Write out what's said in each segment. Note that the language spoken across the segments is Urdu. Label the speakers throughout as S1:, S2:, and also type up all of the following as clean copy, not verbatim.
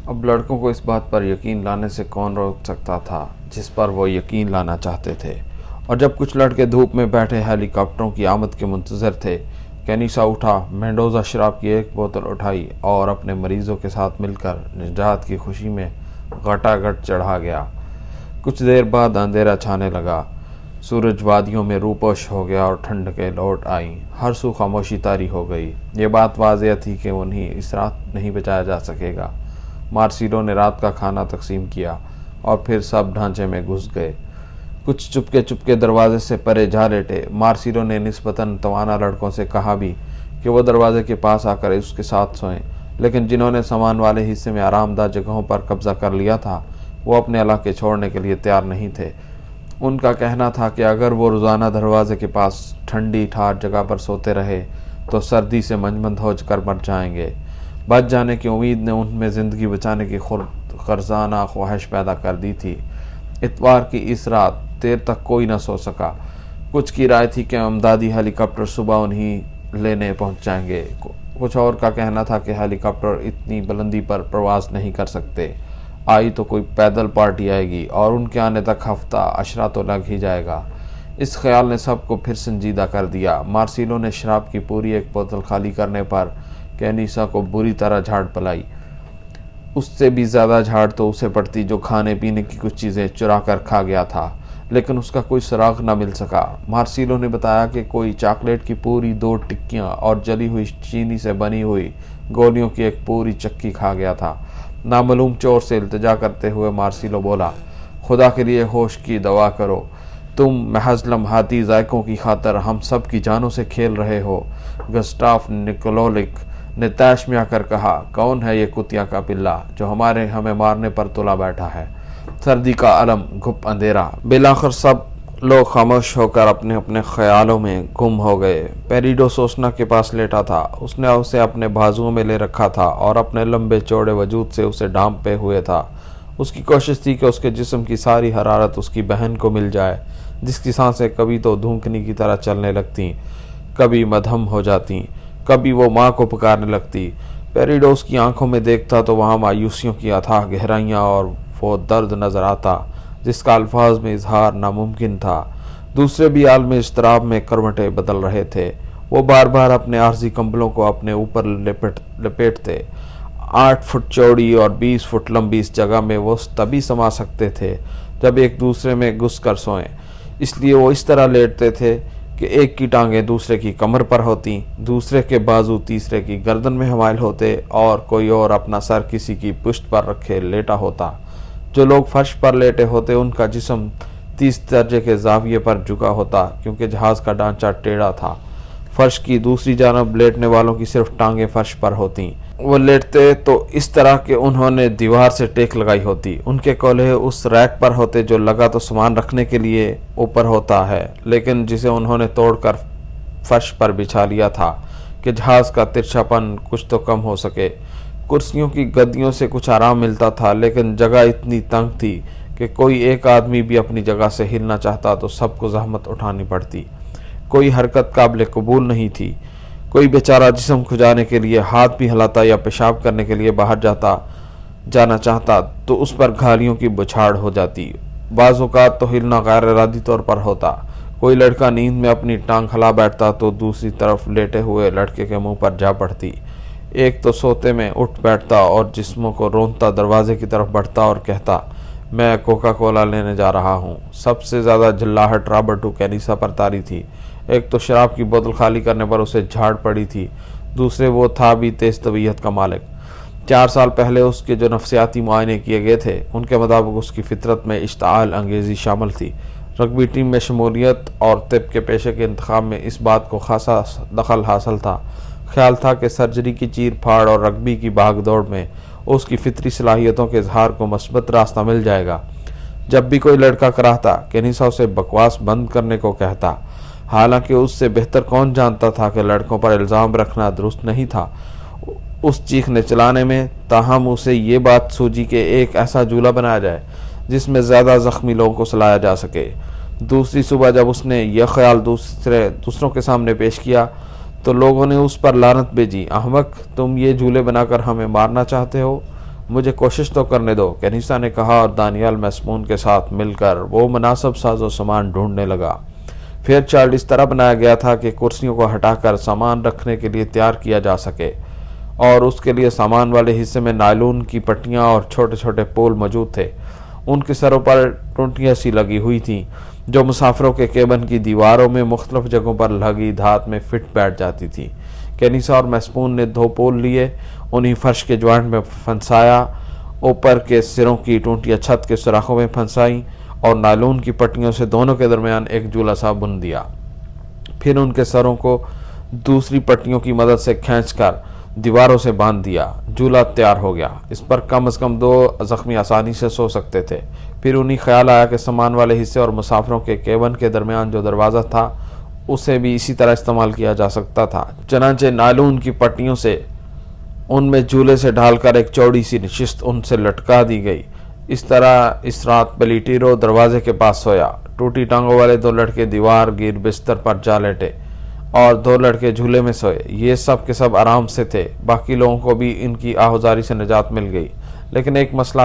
S1: اب لڑکوں کو اس بات پر یقین لانے سے کون روک سکتا تھا جس پر وہ یقین لانا چاہتے تھے؟ اور جب کچھ لڑکے دھوپ میں بیٹھے ہیلی کاپٹروں کی آمد کے منتظر تھے، کینیسا اٹھا، مینڈوزا شراب کی ایک بوتل اٹھائی اور اپنے مریضوں کے ساتھ مل کر نجات کی خوشی میں گھٹا گھٹ چڑھا گیا۔ کچھ دیر بعد اندھیرا چھانے لگا، سورج وادیوں میں روپوش ہو گیا اور ٹھنڈکیں لوٹ آئیں، ہر سو خاموشی طاری ہو گئی۔ یہ بات واضح تھی کہ انہیں اس رات نہیں بچایا جا سکے گا۔ مارسیلو نے رات کا کھانا تقسیم کیا اور پھر سب ڈھانچے میں گھس گئے۔ کچھ چپکے دروازے سے پرے جا لیٹے۔ مارسیلو نے نسبتاً توانا لڑکوں سے کہا بھی کہ وہ دروازے کے پاس آ کر اس کے ساتھ سوئیں، لیکن جنہوں نے سامان والے حصے میں آرام دہ جگہوں پر قبضہ کر لیا تھا وہ اپنے علاقے چھوڑنے کے لیے تیار نہیں تھے۔ ان کا کہنا تھا کہ اگر وہ روزانہ دروازے کے پاس ٹھنڈی ٹھار جگہ پر سوتے رہے تو سردی سے منجمد ہو کر مر جائیں گے۔ بچ جانے کی امید نے ان میں زندگی بچانے کی غرضانہ خواہش پیدا کر دی تھی۔ اتوار کی اس رات دیر تک کوئی نہ سو سکا۔ کچھ کی رائے تھی کہ امدادی ہیلی کاپٹر صبح انہیں لینے پہنچ جائیں گے، کچھ اور کا کہنا تھا کہ ہیلی کاپٹر اتنی بلندی پر پرواز نہیں کر سکتے، آئی تو کوئی پیدل پارٹی آئے گی اور ان کے آنے تک ہفتہ عشرہ تو لگ ہی جائے گا۔ اس خیال نے سب کو پھر سنجیدہ کر دیا۔ مارسیلو نے شراب کی پوری ایک بوتل خالی کرنے پر کینیسا کو بری طرح جھاڑ پلائی۔ اس سے بھی زیادہ جھاڑ تو اسے پڑتی جو کھانے پینے کی کچھ چیزیں چرا کر کھا گیا تھا، لیکن اس کا کوئی سراغ نہ مل سکا۔ مارسیلو نے بتایا کہ کوئی چاکلیٹ کی پوری 2 ٹکیاں اور جلی ہوئی چینی سے بنی ہوئی گولیوں کی ایک پوری چکی کھا گیا تھا۔ نامعلوم چور سے التجا کرتے ہوئے مارسیلو بولا، خدا کے لیے ہوش کی دعا کرو، تم محض لمحاتی ذائقوں کی خاطر ہم سب کی جانوں سے کھیل رہے ہو۔ گسٹاف نکولولک نے طیش میں آ کر کہا، کون ہے یہ کتیا کا پلہ جو ہمیں مارنے پر تلا بیٹھا ہے؟ سردی کا علم، گھپ اندھیرا۔ بالآخر سب لوگ خاموش ہو کر اپنے اپنے خیالوں میں گم ہو گئے۔ پیریڈو سوسنا کے پاس لیٹا تھا، اس نے اسے اپنے بازوؤں میں لے رکھا تھا اور اپنے لمبے چوڑے وجود سے اسے ڈھانپے ہوئے تھا۔ اس کی کوشش تھی کہ اس کے جسم کی ساری حرارت اس کی بہن کو مل جائے، جس کی سانسیں کبھی تو دھونکنی کی طرح چلنے لگتیں، کبھی مدھم ہو جاتیں، کبھی وہ ماں کو پکارنے لگتی۔ پیریڈو اس کی آنکھوں میں دیکھتا تو وہاں مایوسیوں کی اتھاہ گہرائیاں اور وہ درد نظر آتا جس کا الفاظ میں اظہار ناممکن تھا۔ دوسرے بھی عالم اضطراب میں کروٹیں بدل رہے تھے۔ وہ بار بار اپنے عارضی کمبلوں کو اپنے اوپر لپیٹتے۔ 8 فٹ چوڑی اور 20 فٹ لمبی اس جگہ میں وہ تبھی سما سکتے تھے جب ایک دوسرے میں گھس کر سوئیں، اس لیے وہ اس طرح لیٹتے تھے کہ ایک کی ٹانگیں دوسرے کی کمر پر ہوتیں، دوسرے کے بازو تیسرے کی گردن میں حمائل ہوتے اور کوئی اور اپنا سر کسی کی پشت پر رکھے لیٹا ہوتا۔ جو لوگ فرش پر لیٹے ہوتے ان کا جسم 30 درجے کے زاویے پر جھکا ہوتا کیونکہ جہاز کا ڈھانچہ ٹیڑھا تھا۔ فرش کی دوسری جانب لیٹنے والوں کی صرف ٹانگیں فرش پر ہوتیں۔ وہ لیٹتے تو اس طرح کہ انہوں نے دیوار سے ٹیک لگائی ہوتی۔ ان کے کولہے اس ریک پر ہوتے جو لگا تو سامان رکھنے کے لیے اوپر ہوتا ہے، لیکن جسے انہوں نے توڑ کر فرش پر بچھا لیا تھا کہ جہاز کا ترچھا پن کچھ تو کم ہو سکے۔ کرسیوں کی گدیوں سے کچھ آرام ملتا تھا، لیکن جگہ اتنی تنگ تھی کہ کوئی ایک آدمی بھی اپنی جگہ سے ہلنا چاہتا تو سب کو زحمت اٹھانی پڑتی۔ کوئی حرکت قابل قبول نہیں تھی۔ کوئی بیچارہ جسم کھجانے کے لیے ہاتھ بھی ہلاتا یا پیشاب کرنے کے لیے باہر جانا چاہتا تو اس پر گھالیوں کی بچھاڑ ہو جاتی۔ بعض اوقات تو ہلنا غیر ارادی طور پر ہوتا۔ کوئی لڑکا نیند میں اپنی ٹانگ ہلا بیٹھتا تو دوسری طرف لیٹے ہوئے لڑکے کے منہ پر جا پڑتی۔ ایک تو سوتے میں اٹھ بیٹھتا اور جسموں کو رونتا دروازے کی طرف بڑھتا اور کہتا، میں کوکا کولا لینے جا رہا ہوں۔ سب سے زیادہ جھلاہٹ رابرٹو کینیسا پر طاری تھی۔ ایک تو شراب کی بوتل خالی کرنے پر اسے جھاڑ پڑی تھی، دوسرے وہ تھا بھی تیز طبیعت کا مالک۔ 4 سال پہلے اس کے جو نفسیاتی معائنے کیے گئے تھے ان کے مطابق اس کی فطرت میں اشتعال انگیزی شامل تھی۔ رگبی ٹیم میں شمولیت اور طب کے پیشے کے انتخاب میں اس بات کو خاصا دخل حاصل تھا۔ خیال تھا کہ سرجری کی چیر پھاڑ اور رگبی کی بھاگ دوڑ میں اس کی فطری صلاحیتوں کے اظہار کو مثبت راستہ مل جائے گا۔ جب بھی کوئی لڑکا کراہتا، کینیسا اسے بکواس بند کرنے کو کہتا، حالانکہ اس سے بہتر کون جانتا تھا کہ لڑکوں پر الزام رکھنا درست نہیں تھا اس چیخنے چلانے میں۔ تاہم اسے یہ بات سوجی کہ ایک ایسا جھولا بنایا جائے جس میں زیادہ زخمی لوگوں کو سلایا جا سکے۔ دوسری صبح جب اس نے یہ خیال دوسروں کے سامنے پیش کیا تو لوگوں نے اس پر لعنت بھیجی، احمق، تم یہ جھولے بنا کر ہمیں مارنا چاہتے ہو؟ مجھے کوشش تو کرنے دو، کینیسا نے کہا، اور دانیال میسمون کے ساتھ مل کر وہ مناسب ساز و سامان ڈھونڈنے لگا۔ فیئر چائلڈ اس طرح بنایا گیا تھا کہ کرسیوں کو ہٹا کر سامان رکھنے کے لیے تیار کیا جا سکے، اور اس کے لیے سامان والے حصے میں نائلون کی پٹیاں اور چھوٹے چھوٹے پول موجود تھے۔ ان کے سروں پر ٹونٹیاں سی لگی ہوئی تھیں جو مسافروں کے کیبن کی دیواروں میں مختلف جگہوں پر لگی دھات میں فٹ بیٹھ جاتی تھی۔ کینیسا اور میسمون نے 2 پول لیے، انہیں فرش کے جوائنٹ میں پھنسایا، اوپر کے سروں کی ٹونٹیاں چھت کے سوراخوں میں پھنسائیں اور نائلون کی پٹیوں سے دونوں کے درمیان ایک جھولا سا بن دیا۔ پھر ان کے سروں کو دوسری پٹیوں کی مدد سے کھینچ کر دیواروں سے باندھ دیا۔ جھولا تیار ہو گیا، اس پر کم از کم 2 زخمی آسانی سے سو سکتے تھے۔ پھر انہیں خیال آیا کہ سامان والے حصے اور مسافروں کے کیبن کے درمیان جو دروازہ تھا اسے بھی اسی طرح استعمال کیا جا سکتا تھا۔ چنانچہ نائلون کی پٹیوں سے ان میں جھولے سے ڈھال کر ایک چوڑی سی نشست ان سے لٹکا دی گئی۔ اس طرح اس رات پلیٹیرو دروازے کے پاس سویا۔ ٹوٹی ٹانگوں والے 2 لڑکے دیوار گیر بستر پر جا لیٹے اور 2 لڑکے جھولے میں سوئے۔ یہ سب کے سب آرام سے تھے۔ باقی لوگوں کو بھی ان کی آہوزاری سے نجات مل گئی، لیکن ایک مسئلہ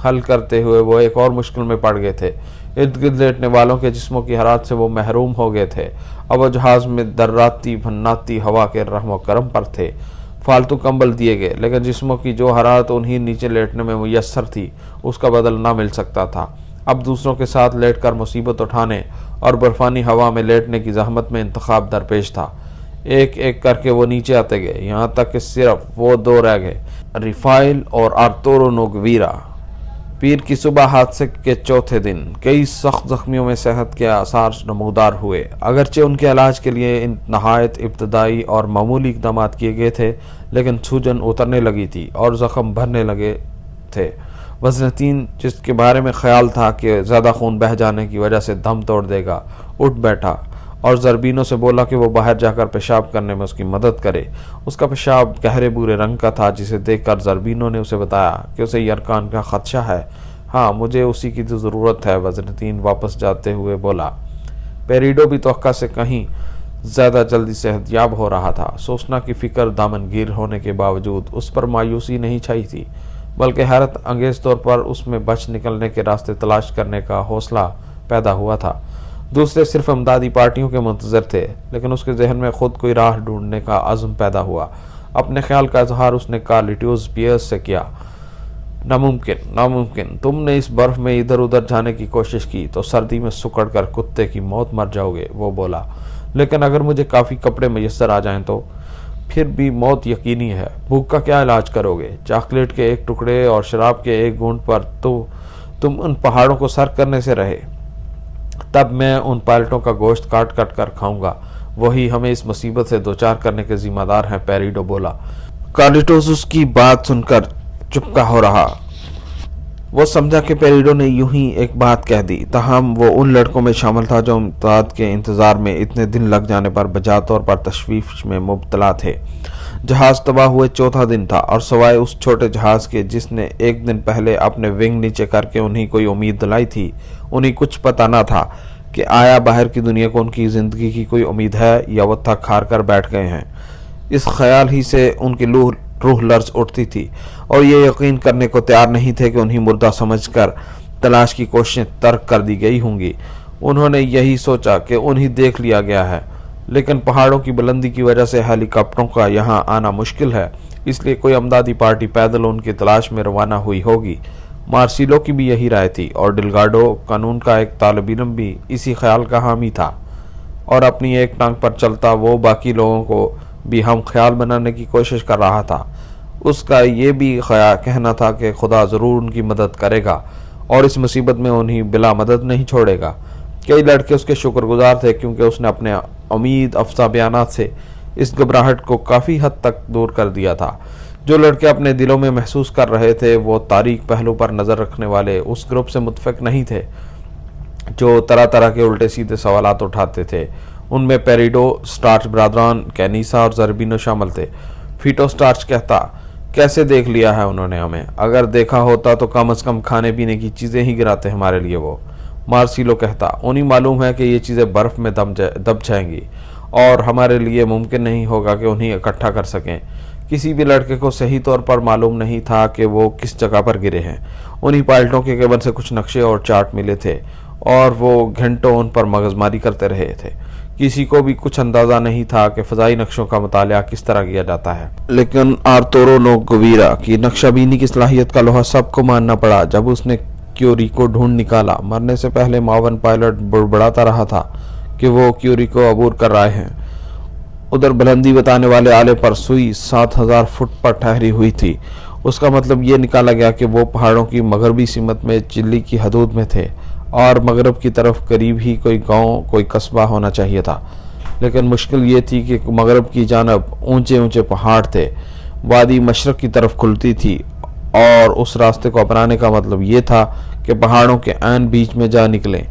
S1: حل کرتے ہوئے وہ ایک اور مشکل میں پڑ گئے تھے۔ ارد گرد لیٹنے والوں کے جسموں کی حرارت سے وہ محروم ہو گئے تھے۔ اب وہ جہاز میں دراتی بھناتی ہوا کے رحم و کرم پر تھے۔ فالتو کمبل دیے گئے، لیکن جسموں کی جو حرارت انہیں نیچے لیٹنے میں میسر تھی اس کا بدل نہ مل سکتا تھا۔ اب دوسروں کے ساتھ لیٹ کر مصیبت اٹھانے اور برفانی ہوا میں لیٹنے کی زحمت میں انتخاب درپیش تھا۔ ایک ایک کر کے وہ نیچے آتے گئے، یہاں تک کہ صرف وہ 2 رہ گئے، ریفائل اور آرتورو نوگویرا۔ پیر کی صبح حادثے کے چوتھے دن کئی سخت زخمیوں میں صحت کے آثار نمودار ہوئے۔ اگرچہ ان کے علاج کے لیے نہایت ابتدائی اور معمولی اقدامات کیے گئے تھے، لیکن سوجن اترنے لگی تھی اور زخم بھرنے لگے تھے۔ وزنطین، جس کے بارے میں خیال تھا کہ زیادہ خون بہہ جانے کی وجہ سے دم توڑ دے گا، اٹھ بیٹھا اور زربینو سے بولا کہ وہ باہر جا کر پیشاب کرنے میں اس کی مدد کرے۔ اس کا پیشاب گہرے بھورے رنگ کا تھا، جسے دیکھ کر زربینو نے اسے بتایا کہ اسے یرکان کا خدشہ ہے۔ ہاں، مجھے اسی کی تو ضرورت ہے، وزنطین واپس جاتے ہوئے بولا۔ پیریڈو بھی توقع سے کہیں زیادہ جلدی صحت یاب ہو رہا تھا۔ سوچنا کی فکر دامنگیر ہونے کے باوجود اس پر مایوسی نہیں چھائی تھی، بلکہ حیرت انگیز طور پر اس میں بچ نکلنے کے راستے تلاش کرنے کا حوصلہ پیدا ہوا تھا۔ دوسرے صرف امدادی پارٹیوں کے منتظر تھے، لیکن اس کے ذہن میں خود کوئی راہ ڈھونڈنے کا عزم پیدا ہوا۔ اپنے خیال کا اظہار اس نے کارلیٹوس پیئرس سے کیا۔ ناممکن، تم نے اس برف میں ادھر ادھر جانے کی کوشش کی تو سردی میں سکڑ کر کتے کی موت مر جاؤ گے، وہ بولا۔ لیکن اگر مجھے کافی کپڑے میسر آ جائیں تو پھر بھی موت یقینی ہے۔ بھوک کا کیا علاج کرو گے؟ چاکلیٹ کے 1 ٹکڑے اور شراب کے 1 گھونٹ پر تو تم ان پہاڑوں کو سر کرنے سے رہے۔ تب میں ان پائلٹوں کا گوشت کاٹ کر کھاؤں گا، وہی ہمیں اس مصیبت سے دوچار کرنے کے ذمہ دار ہیں، پیریڈو بولا۔ کارلیٹوس اس کی بات سن کر چپکا ہو رہا۔ وہ سمجھا کہ پیریڈو نے یوں ہی ایک بات کہہ دی، تاہم وہ ان لڑکوں میں شامل تھا جو امداد کے انتظار میں اتنے دن لگ جانے پر بجا طور پر تشویش میں مبتلا تھے۔ جہاز تباہ ہوئے 4تھا دن تھا، اور سوائے اس چھوٹے جہاز کے جس نے 1 دن پہلے اپنے ونگ نیچے کر کے انہیں کوئی امید دلائی تھی، انہیں کچھ پتہ نہ تھا کہ آیا باہر کی دنیا کو ان کی زندگی کی کوئی امید ہے یا وہ تھک ہار کر بیٹھ گئے ہیں۔ اس خیال ہی سے ان کی روح لرز اٹھتی تھی، اور یہ یقین کرنے کو تیار نہیں تھے کہ انہیں مردہ سمجھ کر تلاش کی کوششیں ترک کر دی گئی ہوں گی۔ انہوں نے یہی سوچا کہ انہیں دیکھ لیا گیا ہے، لیکن پہاڑوں کی بلندی کی وجہ سے ہیلی کاپٹروں کا یہاں آنا مشکل ہے، اس لیے کوئی امدادی پارٹی پیدل ان کی تلاش میں روانہ ہوئی ہوگی۔ مارسیلو کی بھی یہی رائے تھی، اور ڈیلگاڈو قانون کا ایک طالب علم بھی اسی خیال کا حامی تھا، اور اپنی ایک ٹانگ پر چلتا وہ باقی لوگوں کو بھی ہم خیال بنانے کی کوشش کر رہا تھا۔ اس کا یہ بھی کہنا تھا کہ خدا ضرور ان کی مدد کرے گا اور اس مصیبت میں انہیں بلا مدد نہیں چھوڑے گا۔ کئی لڑکے اس کے شکر گزار تھے، کیونکہ اس نے اپنے امید افزا بیانات سے اس گھبراہٹ کو کافی حد تک دور کر دیا تھا۔ جو لڑکے اپنے دلوں میں محسوس کر رہے تھے وہ تاریک پہلو پر نظر رکھنے والے اس گروپ سے متفق نہیں تھے جو طرح طرح کے الٹے سیدھے سوالات اٹھاتے تھے۔ ان میں پیریڈو، سٹارچ برادران، کینیسا اور زربینو شامل تھے۔ فیٹو سٹارچ کہتا، کیسے دیکھ لیا ہے انہوں نے ہمیں؟ اگر دیکھا ہوتا تو کم از کم کھانے پینے کی چیزیں ہی گراتے ہمارے لیے وہ۔ مارسیلو کہتا، انہیں معلوم ہے کہ یہ چیزیں برف میں دب جائیں گی اور ہمارے لیے ممکن نہیں ہوگا کہ انہیں اکٹھا کر سکیں۔ کسی بھی لڑکے کو صحیح طور پر معلوم نہیں تھا کہ وہ کس جگہ پر گرے ہیں۔ انہی پائلٹوں کے کیبن سے کچھ نقشے اور چارٹ ملے تھے اور وہ گھنٹوں ان پر مغز ماری کرتے رہے تھے۔ کسی کو بھی کچھ اندازہ نہیں تھا کہ فضائی نقشوں کا مطالعہ کس طرح کیا جاتا ہے، لیکن آرتورو نوگویرا کی نقشہ بینی کی صلاحیت کا لوہا سب کو ماننا پڑا جب اس نے کیوری کو ڈھونڈ نکالا۔ مرنے سے پہلے معاون پائلٹ بڑبڑاتا رہا تھا کہ وہ کیوری کو عبور کر رہے ہیں۔ ادھر بلندی بتانے والے آلے پر سوئی 7000 فٹ پر ٹھہری ہوئی تھی۔ اس کا مطلب یہ نکالا گیا کہ وہ پہاڑوں کی مغربی سمت میں چلی کی حدود میں تھے اور مغرب کی طرف قریب ہی کوئی گاؤں، کوئی قصبہ ہونا چاہیے تھا۔ لیکن مشکل یہ تھی کہ مغرب کی جانب اونچے اونچے پہاڑ تھے، وادی مشرق کی طرف کھلتی تھی، اور اس راستے کو اپنانے کا مطلب یہ تھا کہ پہاڑوں کے عین بیچ میں جا نکلیں۔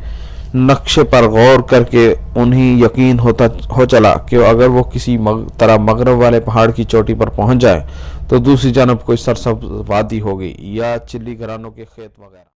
S1: نقشے پر غور کر کے انہیں یقین ہو چلا کہ اگر وہ کسی طرح مغرب والے پہاڑ کی چوٹی پر پہنچ جائے تو دوسری جانب کوئی سرسبز وادی ہوگی یا چلی گھرانوں کے کھیت وغیرہ۔